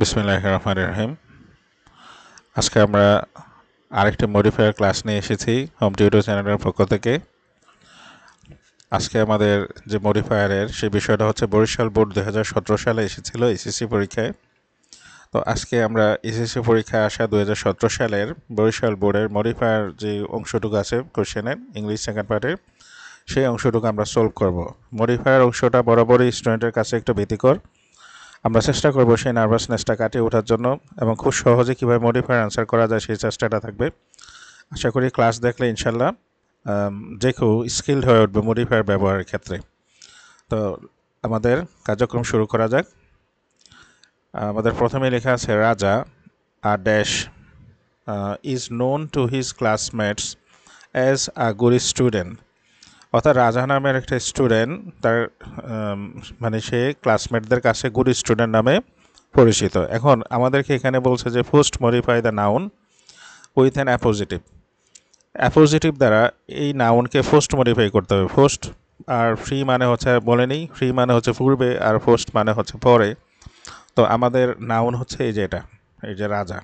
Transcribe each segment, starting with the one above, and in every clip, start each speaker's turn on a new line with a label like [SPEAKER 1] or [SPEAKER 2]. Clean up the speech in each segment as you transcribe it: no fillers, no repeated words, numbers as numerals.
[SPEAKER 1] বিসমিল্লাহির রহমানির রহিম। আজকে আমরা আরেকটি মডিফায়ার ক্লাস নিয়ে এসেছি হোম টিউটর চ্যানেলের পক্ষ থেকে। আজকে আমাদের যে মডিফায়ারের সেই বিষয়টা হচ্ছে বরিশাল বোর্ড 2017 সালে এসেছিল এসএসসি পরীক্ষায়। তো আজকে আমরা এসএসসি পরীক্ষায় আসা 2017 সালের বরিশাল বোর্ডের মডিফায়ার যে অংশটুকু আছে কোশ্চেনের ইংলিশ সেকেন্ড পার্টের, সেই অংশটুকু আমরা সলভ করব। মডিফায়ার অংশটা বরাবরই স্টুডেন্টের কাছে একটু ভীতিকর। আমরা চেষ্টা করব সেই নার্ভাসনেসটা কাটিয়ে ওঠার জন্য এবং খুব সহজে কীভাবে মডিফায়ার আনসার করা যায় সেই চেষ্টাটা থাকবে। আশা করি ক্লাস দেখলে ইনশাল্লাহ যে কেউ স্কিলড হয়ে উঠবে মডিফায়ার ব্যবহারের ক্ষেত্রে। তো আমাদের কার্যক্রম শুরু করা যাক। আমাদের প্রথমে লেখা আছে রাজা আর dash is known to his classmates as a good student. অর্থাৎ রাজা নামের একটা স্টুডেন্ট তার মানে সে ক্লাসমেটদের কাছে গুড স্টুডেন্ট নামে পরিচিত। এখন আমাদেরকে এখানে বলছে যে fast modify the noun with an appositive. Appositive দ্বারা এই নাউনকে ফার্স্ট মডিফাই করতে হবে। ফার্স্ট আর ফ্রি মানে হচ্ছে বলেনি, ফ্রি মানে হচ্ছে পূর্বে, আর ফার্স্ট মানে হচ্ছে পরে। তো আমাদের নাউন হচ্ছে এই যে এটা, এই যে রাজা।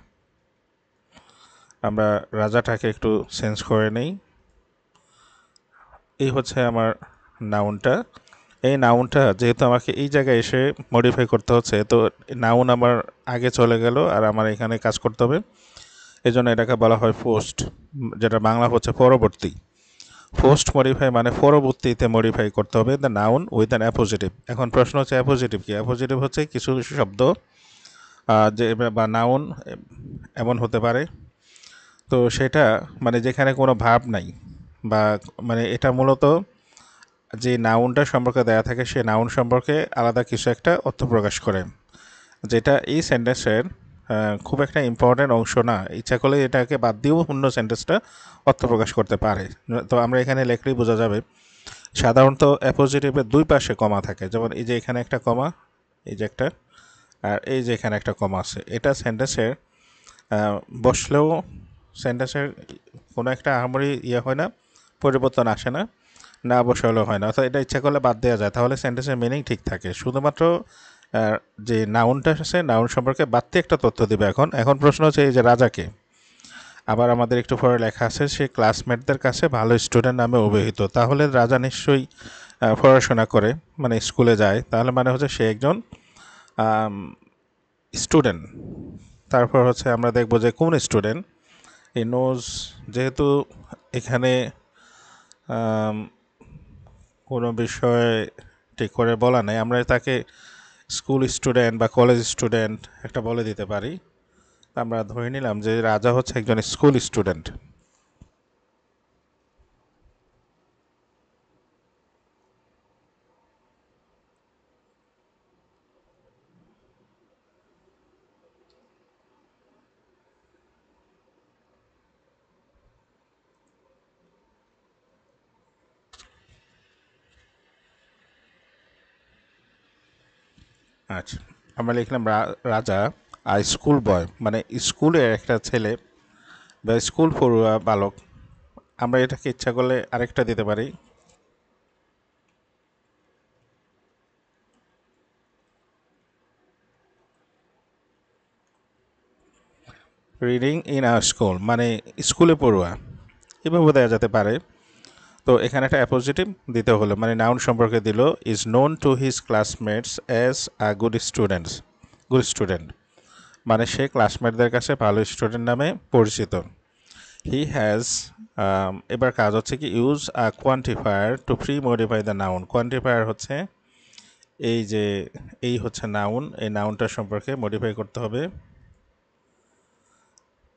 [SPEAKER 1] আমরা রাজাটাকে একটু চেঞ্জ করে নেই। এই হচ্ছে আমার নাউনটা। এই নাউনটা যেহেতু আমাকে এই জায়গায় এসে মডিফাই করতে হচ্ছে, তো নাউন আমার আগে চলে গেল আর আমার এখানে কাজ করতে হবে। এই জন্য এটাকে বলা হয় পোস্ট, যেটা বাংলা হচ্ছে পরবর্তী। পোস্ট মডিফাই মানে পরবর্তীতে মডিফাই করতে হবে the noun with an appositive. এখন প্রশ্ন হচ্ছে অ্যাপোজিটিভ কি? অ্যাপোজিটিভ হচ্ছে কিছু শব্দ যে বা নাউন এমন হতে পারে, তো সেটা মানে যেখানে কোনো ভাব নাই, বা মানে এটা মূলত যে নাউনটা সম্পর্কে দেয়া থাকে সে নাউন সম্পর্কে আলাদা কিছু একটা অর্থ প্রকাশ করে, যেটা এই সেন্টেন্সের খুব একটা ইম্পর্ট্যান্ট অংশ না। ইচ্ছা করলে এটাকে বাদ দিয়েও অন্য সেন্টেন্সটা অর্থ প্রকাশ করতে পারে। তো আমরা এখানে লেখলেই বোঝা যাবে। সাধারণত অ্যাপোজিটিভের দুই পাশে কমা থাকে, যেমন এই যে এখানে একটা কমা, এই যে একটা, আর এই যে এখানে একটা কমা আছে। এটা সেন্টেন্সের বসলেও সেন্টেন্সের কোনো একটা আহামরি হয় না, পরিবর্তন আসে না, না বসালেও হয় না। অর্থাৎ এটা ইচ্ছা করলে বাদ দেওয়া যায়, তাহলে সেন্টেন্সের মিনিং ঠিক থাকে। শুধুমাত্র যে নাউনটা আছে নাউন সম্পর্কে বাড়তি একটা তথ্য দিবে। এখন প্রশ্ন হচ্ছে এই যে রাজাকে, আবার আমাদের একটু পরে লেখা আছে সে ক্লাসমেটদের কাছে ভালো স্টুডেন্ট নামে অভিহিত। তাহলে রাজা নিশ্চয়ই পড়াশোনা করে, মানে স্কুলে যায়, তাহলে মানে হচ্ছে সে একজন স্টুডেন্ট। তারপর হচ্ছে আমরা দেখব যে কোন স্টুডেন্ট। এই নোজ, যেহেতু এখানে কোনো বিষয় ঠিক করে বলা নেই, আমরা তাকে স্কুল স্টুডেন্ট বা কলেজ স্টুডেন্ট একটা বলে দিতে পারি। আমরা ধরে নিলাম যে রাজা হচ্ছে একজন স্কুল স্টুডেন্ট। আচ্ছা, আমরা লিখলাম রাজা আর স্কুল বয়, মানে স্কুলের একটা ছেলে বা স্কুল পড়ুয়া বালক। আমরা এটাকে ইচ্ছা করলে আরেকটা দিতে পারি, রিডিং ইন আ স্কুল, মানে স্কুলে পড়ুয়া, এভাবে দেওয়া যেতে পারে। তো এখানে একটা অ্যাপোজিটিভ দিতে হলো, মানে নাউন সম্পর্কে দিল is known to his classmates as a good student, মানে সে ক্লাসমেটদের কাছে ভালো স্টুডেন্ট নামে পরিচিত। হি হ্যাজ, এবার কাজ হচ্ছে কি use a quantifier two pre modify the noun. Quantifier হচ্ছে এই যে এই হচ্ছে নাউন, এই নাউনটা সম্পর্কে মডিফাই করতে হবে।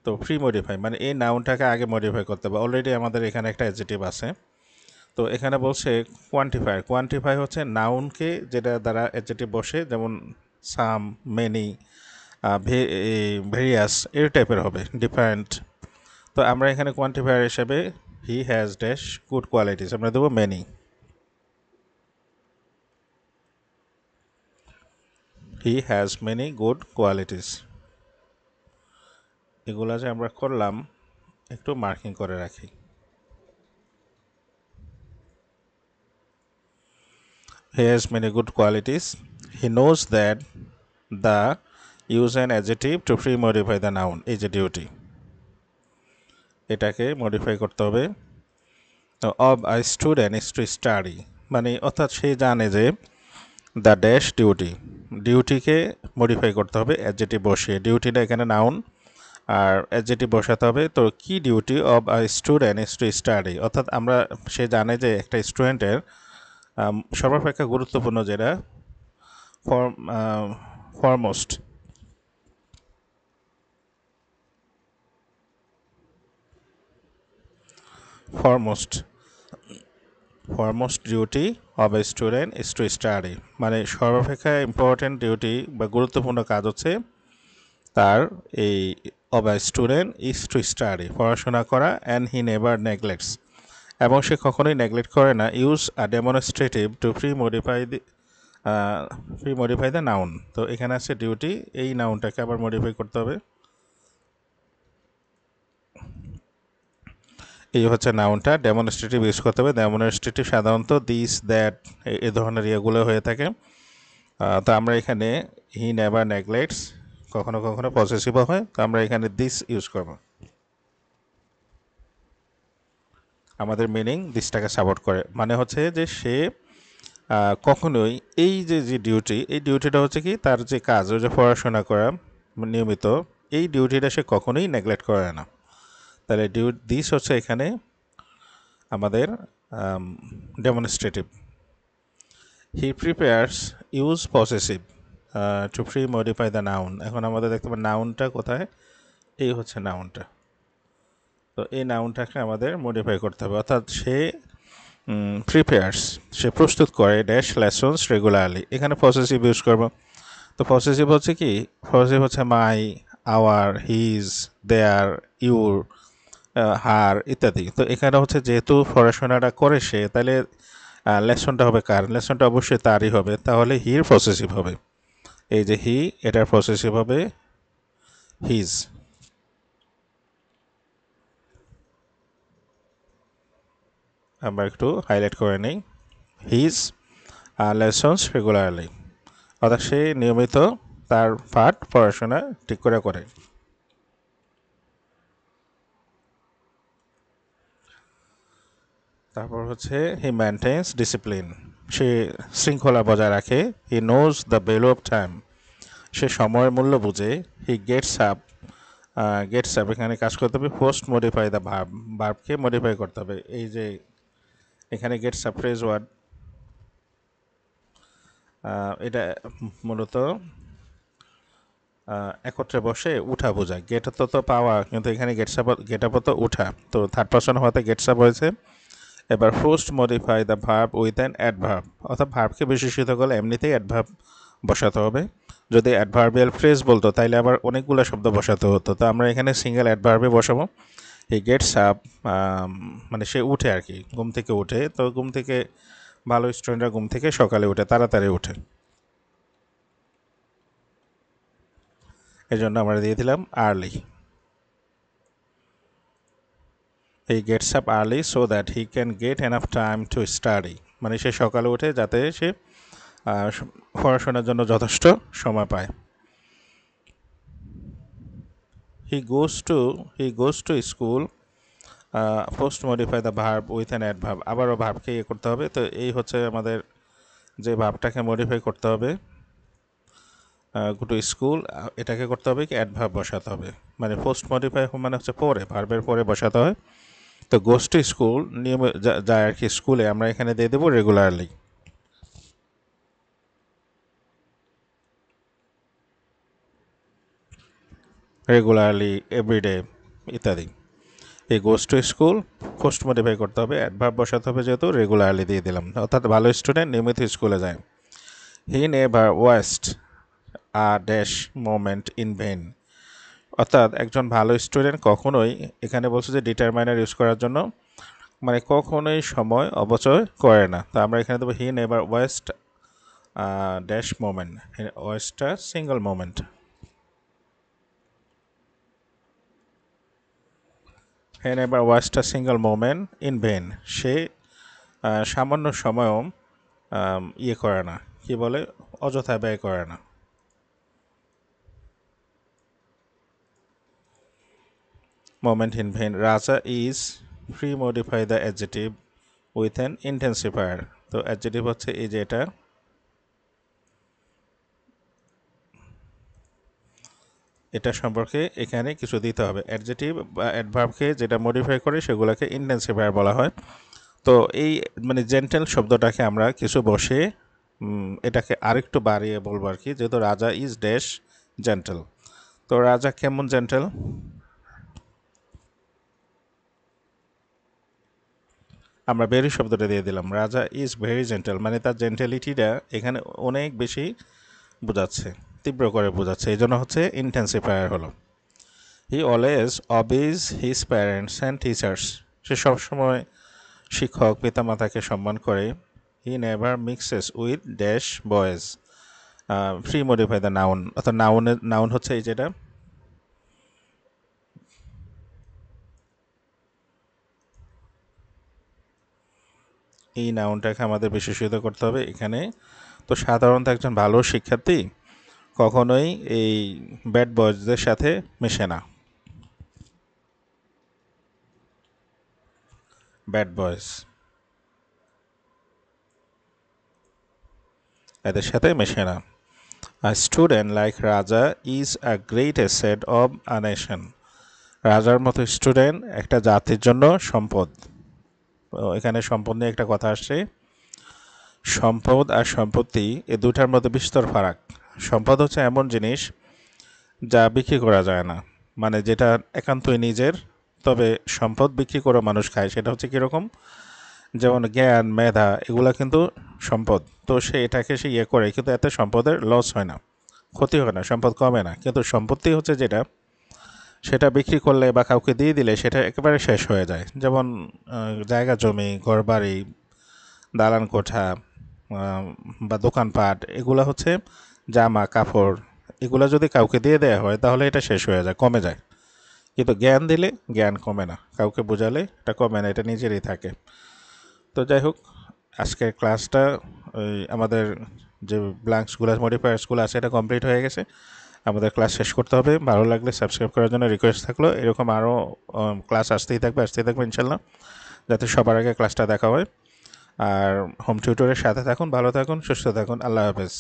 [SPEAKER 1] তো প্রি মডিফাই মানে এই নাউনটাকে আগে মডিফাই করতে হবে। অলরেডি আমাদের এখানে একটা অ্যাডজেক্টিভ আছে, তো এখানে বলছে কোয়ান্টিফায়ার। কোয়ান্টিফাই হচ্ছে নাউনকে যেটা দ্বারা অ্যাডজেক্টিভ বসে, যেমন সাম, মেনি, ভেরিয়াস, এর টাইপের হবে, ডিফারেন্ট। তো আমরা এখানে কোয়ান্টিফায়ার হিসেবে he has dash good qualities আমরা দেবো many. He has many good qualities. এগুলো যে আমরা করলাম একটু মার্কিং করে রাখি। He has many good qualities. He knows that the use an adjective two pre modify the noun, এই যে ডিউটি, এটাকে মডিফাই করতে হবে। Of I student is to study, মানে অর্থাৎ সে জানে যে দ্য ড্যাশ ডিউটি, ডিউটিকে মডিফাই করতে হবে অ্যাডজেক্টিভ বসিয়ে। ডিউটিটা এখানে নাউন আর অ্যাডজেক্টিভ বসাতে হবে। তো কি duty of I student is to study, অর্থাৎ আমরা সে জানে যে একটা স্টুডেন্টের সর্বাপেক্ষা গুরুত্বপূর্ণ যেটা foremost foremost foremost duty of a student is to study, মানে সর্বাপেক্ষা ইম্পর্টেন্ট ডিউটি বা গুরুত্বপূর্ণ কাজ হচ্ছে তার এই of a student is to study, পড়াশোনা করা, অ্যান্ড হি নেভার নেগলেক্টস, এবং সে কখনোই নেগলেক্ট করে না, use a demonstrative two pre modify the noun. তো এখানে আছে ডিউটি, এই নাউনটাকে আবার মডিফাই করতে হবে। এই হচ্ছে নাউনটা, ডেমনস্ট্রেটিভ ইউজ করতে হবে। ডেমনস্ট্রেটিভ সাধারণত দিস দ্যাট এই ধরনের ইয়েগুলো হয়ে থাকে। তো আমরা এখানে হি নেভার নেগলেক্টস, কখনো কখনো পসেসিভও হয়, তো আমরা এখানে দিস ইউজ করব। আমাদের মিনিং দিসটাকে সাপোর্ট করে, মানে হচ্ছে যে সে কখনোই এই যে যে ডিউটি, এই ডিউটিটা হচ্ছে কি তার যে কাজ, ওই যে পড়াশোনা করা নিয়মিত, এই ডিউটিটা সে কখনোই নেগলেক্ট করে না। তাহলে দিস হচ্ছে এখানে আমাদের demonstrative. He prepares use possessive two pre modify the noun. এখন আমাদের দেখতে পাবো নাউনটা কোথায়, এই হচ্ছে নাউনটা। তো এই নাউনটাকে আমাদের মডিফাই করতে হবে, অর্থাৎ সে প্রিপেয়ার্স, সে প্রস্তুত করে ড্যাশ লেসন্স রেগুলারলি, এখানে পসেসিভ ইউজ করবো। তো পসেসিভ হচ্ছে কি, পসেসিভ হচ্ছে মাই, আওয়ার, হিজ, দেয়ার, ইউর, হার ইত্যাদি। তো এখানে হচ্ছে যেহেতু পড়াশোনাটা করে সে, তাহলে লেসনটা হবে কার, লেসনটা অবশ্যই তারই হবে, তাহলে হির পসেসিভ হবে। এই যে হি, এটার পসেসিভ হবে হিজ। আমরা একটু হাইলাইট করে নিই, হিজ লেসন্স রেগুলারলি, অর্থাৎ সে নিয়মিত তার পাঠ পড়াশোনা ঠিক করে করে। তারপর হচ্ছে হি মেনটেন্স ডিসিপ্লিন, সে শৃঙ্খলা বজায় রাখে। He knows the value of time, সে সময়ের মূল্য বুঝে। হি গেটস আপ এখানে কাজ করতে হবে পোস্ট মডিফাই দ্য ভার্ব, ভার্বকে মডিফাই করতে হবে। এই যে এখানে গেটস আপ ফ্রেজ ওয়ার্ড, এটা মূলত একত্রে বসে উঠা বোঝায়। গেট তো পাওয়া, কিন্তু এখানে গেট আপ তো উঠা, তো থার্ড পার্সন হওয়াতে গেটস আপ হয়েছে। এবার post modify the verb with an adverb, অর্থাৎ ভার্বকে বিশেষিত করলে এমনিতেই অ্যাডভার্ব বসাতে হবে। যদি অ্যাডভার্বিয়াল ফ্রেজ বলতো তাইলে আবার অনেকগুলো শব্দ বসাতে হতো, তো আমরা এখানে সিঙ্গেল অ্যাডভার্বে বসাবো। হি গেটস আপ, মানে সে উঠে আর কি, ঘুম থেকে উঠে। তো ঘুম থেকে, ভালো স্টুডেন্টরা ঘুম থেকে সকালে উঠে, তাড়াতাড়ি উঠে, এই জন্য আমরা দিয়ে দিলাম early. He gets up early so that he can get enough time to study, মানে সে সকালে উঠে যাতে সে পড়াশোনার জন্য যথেষ্ট সময় পায়। He goes to school, post modify the verb with an adverb, আবারও ভার্বকে ইয়ে করতে হবে। তো এই হচ্ছে আমাদের যে ভার্বটাকে মডিফাই করতে হবে, গো টু স্কুল, এটাকে করতে হবে কি অ্যাডভার্ব বসাতে হবে, মানে পোস্ট মডিফাই মানে হচ্ছে পরে, ভার্বের পরে বসাতে হয়। তো গোজ টু স্কুল নিয়ম যায় আর কি স্কুলে, আমরা এখানে দিয়ে দেবো রেগুলারলি, রেগুলারলি, এভরিডে ইত্যাদি। এই গোজ টু স্কুল পোস্ট মডিফাই করতে হবে, অ্যাডভার্ব বসাতে হবে, যেহেতু রেগুলারলি দিয়ে দিলাম, অর্থাৎ ভালো স্টুডেন্ট নিয়মিত স্কুলে যায়। হি never waste a dash moment in when, অর্থাৎ একজন ভালো স্টুডেন্ট কখনোই, এখানে বলছে যে ডিটারমাইনার ইউজ করার জন্য, মানে কখনোই সময় অপচয় করে না। তো আমরা এখানে দেবো he never waste dash moment, ওয়েস্টটা single moment. He never waste a single moment in vain, সে সামান্য সময়ও ইয়ে করে না, কি বলে, অযথা ব্যয় করে না। moment in vain. Raja is pre-modify the adjective with an intensifier. তো adjective হচ্ছে এই যে এটা সম্পর্কে এখানে কিছু দিতে হবে। অ্যাডজেক্টিভ বা অ্যাডভার্বকে যেটা মডিফাই করে সেগুলোকে ইন্টেন্সিফায়ার বলা হয়। তো এই মানে জেন্টেল শব্দটাকে আমরা কিছু বসে এটাকে আরেকটু বাড়িয়ে বলবো আর কি, যেহেতু রাজা ইজ ড্যাশ জেন্টেল। তো রাজা কেমন জেন্টেল? আমরা ভেরি শব্দটা দিয়ে দিলাম। রাজা ইজ ভেরি জেন্টেল, মানে তার জেন্টেলিটিটা এখানে অনেক বেশি বোঝাচ্ছে, তীব্র করে বোঝাচ্ছে, এই জন্য হচ্ছে ইন্টেন্সিফায়ার হলো। He always obeys his parents and teachers, সে সবসময় শিক্ষক পিতামাতাকে সম্মান করে। He never mixes with dash boys. Pre modify the noun, অর্থাৎ নাউন হচ্ছে এই যেটা, এই নাউনটাকে আমাদের বিশেষিত করতে হবে এখানে। তো সাধারণত একজন ভালো শিক্ষার্থী কখনোই এই ব্যাড বয়েজদের সাথে মেশে না, ব্যাড বয়েজ এদের সাথে মেশে না। A student like Raja is a great asset of a nation. রাজার মতো স্টুডেন্ট একটা জাতির জন্য সম্পদ। এখানে সম্পদ নিয়ে একটা কথা আসছে। সম্পদ আর সম্পত্তি এ দুটার মধ্যে বিস্তর ফারাক। সম্পদ হচ্ছে এমন জিনিস যা বিক্রি করা যায় না, মানে যেটা একান্তই নিজের, তবে সম্পদ বিক্রি করে মানুষ খায়। সেটা হচ্ছে কীরকম, যেমন জ্ঞান মেধা এগুলা কিন্তু সম্পদ। তো সে এটাকে সে ইয়ে করে, কিন্তু এতে সম্পদের লস হয় না, ক্ষতি হয় না, সম্পদ কমে না। কিন্তু সম্পত্তি হচ্ছে যেটা, সেটা বিক্রি করলে বা কাউকে দিয়ে দিলে সেটা একেবারে শেষ হয়ে যায়। যেমন জায়গা জমি, ঘরবাড়ি, দালান কোঠা বা দোকানপাট, এগুলো হচ্ছে জামা কাপড়, এগুলো যদি কাউকে দিয়ে দেওয়া হয় তাহলে এটা শেষ হয়ে যায়, কমে যায়। কিন্তু জ্ঞান দিলে জ্ঞান কমে না, কাউকে বোঝালে এটা কমে না, এটা নিজেরই থাকে। তো যাই হোক, আজকের ক্লাসটা আমাদের যে ব্ল্যাঙ্কসগুলো মডিফায়ার্সগুলো আছে এটা কমপ্লিট হয়ে গেছে। আমাদের ক্লাস শেষ করতে হবে। ভালো লাগলে সাবস্ক্রাইব করার জন্য রিকোয়েস্ট থাকলো। এরকম আরও ক্লাস আসতেই থাকবে ইনশাল্লাহ, যাতে সবার আগে ক্লাসটা দেখা হয়। আর হোম টিউটরের সাথে থাকুন, ভালো থাকুন, সুস্থ থাকুন। আল্লাহ হাফেজ।